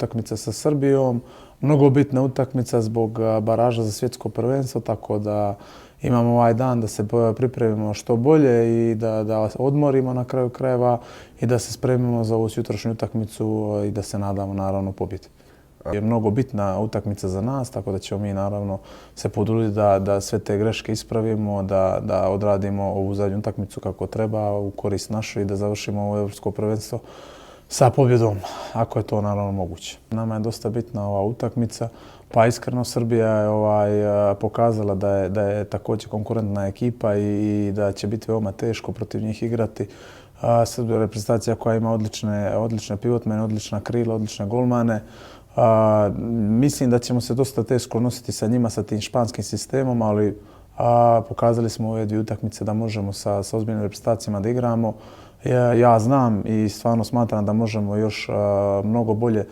Utakmica sa Srbijom, mnogo bitna utakmica zbog baraža za svjetsko prvenstvo, tako da imamo ovaj dan da se pripremimo što bolje i da odmorimo na kraju krajeva i da se spremimo za ovu sutrašnju utakmicu i da se nadamo naravno pobjedi. Je mnogo bitna utakmica za nas, tako da ćemo mi naravno se potruditi da sve te greške ispravimo, da odradimo ovu zadnju utakmicu kako treba u korist našu i da završimo ovo evropsko prvenstvo sa pobjedom, ako je to naravno moguće. Nama je dosta bitna ova utakmica, pa iskreno Srbija je pokazala da je također konkurentna ekipa i da će biti veoma teško protiv njih igrati. Srbija je reprezentacija koja ima odlične pivotmene, odlična krila, odlične golmane. Mislim da ćemo se dosta teško nositi sa njima, sa tim španskim sistemom, ali pokazali smo ove dvije utakmice da možemo sa ozbiljnim reprezentacijama da igramo. Ja znam i stvarno smatram da možemo još mnogo bolje